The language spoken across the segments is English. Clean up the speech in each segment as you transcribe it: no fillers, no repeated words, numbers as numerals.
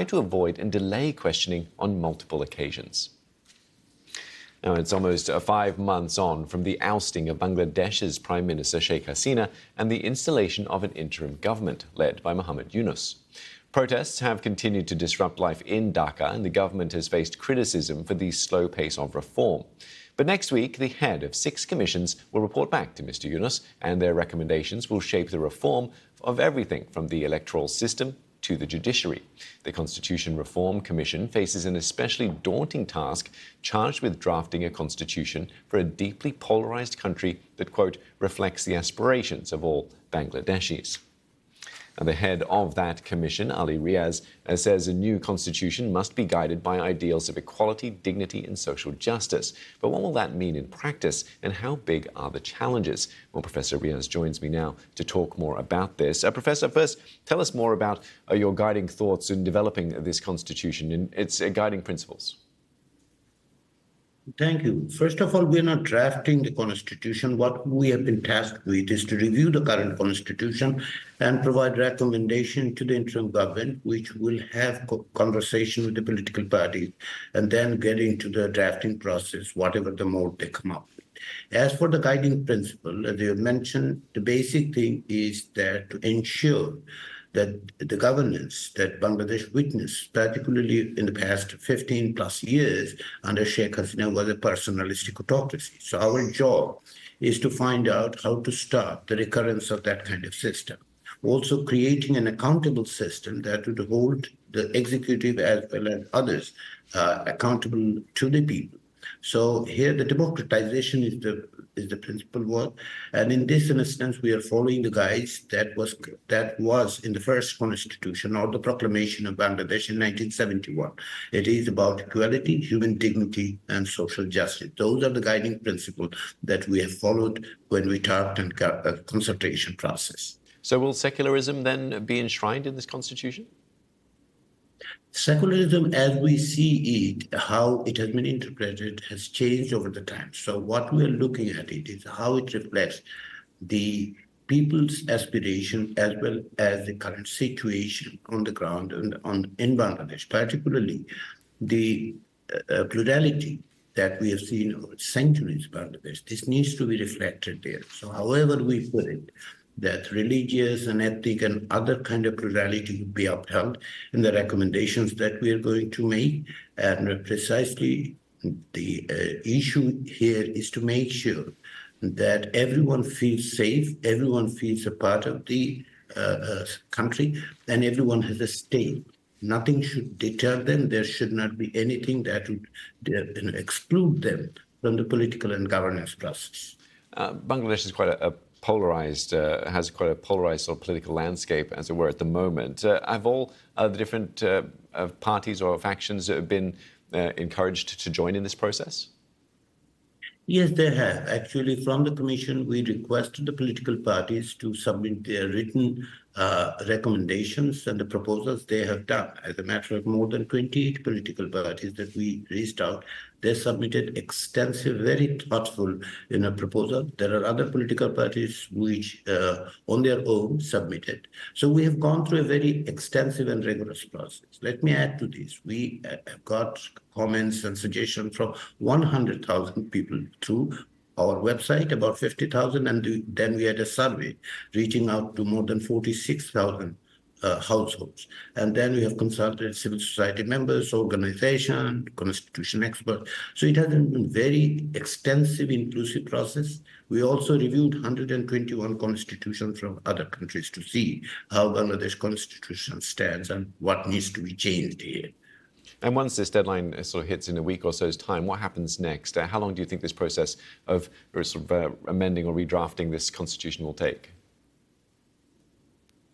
to avoid and delay questioning on multiple occasions. Now, it's almost 5 months on from the ousting of Bangladesh's Prime Minister Sheikh Hasina and the installation of an interim government led by Muhammad Yunus. Protests have continued to disrupt life in Dhaka, and the government has faced criticism for the slow pace of reform. But next week, the head of 6 commissions will report back to Mr. Yunus, and their recommendations will shape the reform of everything from the electoral system to the judiciary. The Constitution Reform Commission faces an especially daunting task, charged with drafting a constitution for a deeply polarised country that, quote, reflects the aspirations of all Bangladeshis. And the head of that commission, Ali Riaz, says a new constitution must be guided by ideals of equality, dignity and social justice. But what will that mean in practice, and how big are the challenges? Well, Professor Riaz joins me now to talk more about this. Professor, first, tell us more about your guiding thoughts in developing this constitution and its guiding principles. Thank you. First of all, we are not drafting the Constitution. What we have been tasked with is to review the current Constitution and provide recommendation to the interim government, which will have conversation with the political parties and then get into the drafting process, whatever the mode they come up with. As for the guiding principle, as you mentioned, the basic thing is that to ensure that the governance that Bangladesh witnessed, particularly in the past 15 plus years under Sheikh Hasina, was a personalistic autocracy. So our job is to find out how to stop the recurrence of that kind of system. Also creating an accountable system that would hold the executive as well as others accountable to the people. So here the democratization is the principal word, and in this instance we are following the guides that was in the first constitution or the proclamation of Bangladesh in 1971. It is about equality, human dignity, and social justice. Those are the guiding principles that we have followed when we talked and got a consultation process. So will secularism then be enshrined in this constitution? Secularism, as we see it, how it has been interpreted, has changed over the time. So what we are looking at it is how it reflects the people's aspiration as well as the current situation on the ground and in Bangladesh, particularly the plurality that we have seen over centuries in Bangladesh. This needs to be reflected there. So however we put it, that religious and ethnic and other kind of plurality would be upheld in the recommendations that we are going to make. And precisely the issue here is to make sure that everyone feels safe, everyone feels a part of the country, and everyone has a stake. Nothing should deter them. There should not be anything that would exclude them from the political and governance process. Bangladesh is quite has quite a polarized sort of political landscape, as it were, at the moment. Have all the different parties or factions been encouraged to join in this process? Yes, they have. Actually, from the Commission, we requested the political parties to submit their written recommendations and the proposals they have done. As a matter of more than 28 political parties that we reached out, they submitted extensive, very thoughtful proposal. There are other political parties which on their own submitted. So we have gone through a very extensive and rigorous process. Let me add to this. We have got comments and suggestions from 100,000 people through our website, about 50,000, and then we had a survey reaching out to more than 46,000 households. And then we have consulted civil society members, organization, constitution experts. So it has been a very extensive, inclusive process. We also reviewed 121 constitutions from other countries to see how Bangladesh constitution stands and what needs to be changed here. And once this deadline sort of hits in a week or so's time, what happens next? How long do you think this process of amending or redrafting this constitution will take?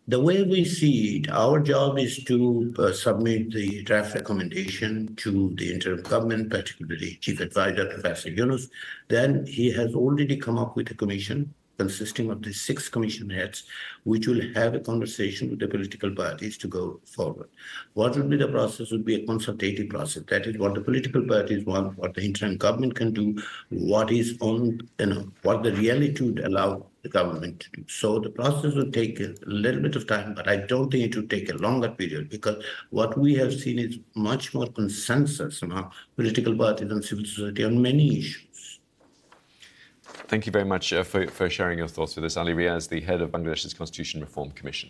The way we see it, our job is to submit the draft recommendation to the interim government, particularly Chief Advisor Professor Yunus. Then he has already come up with a commission consisting of the 6 commission heads, which will have a conversation with the political parties to go forward. What will be the process would be a consultative process. That is what the political parties want, what the interim government can do, what is on, what the reality would allow the government to do. So the process will take a little bit of time, but I don't think it will take a longer period, because what we have seen is much more consensus among political parties and civil society on many issues. Thank you very much for sharing your thoughts with us, Ali Riaz, the head of Bangladesh's Constitution Reform Commission.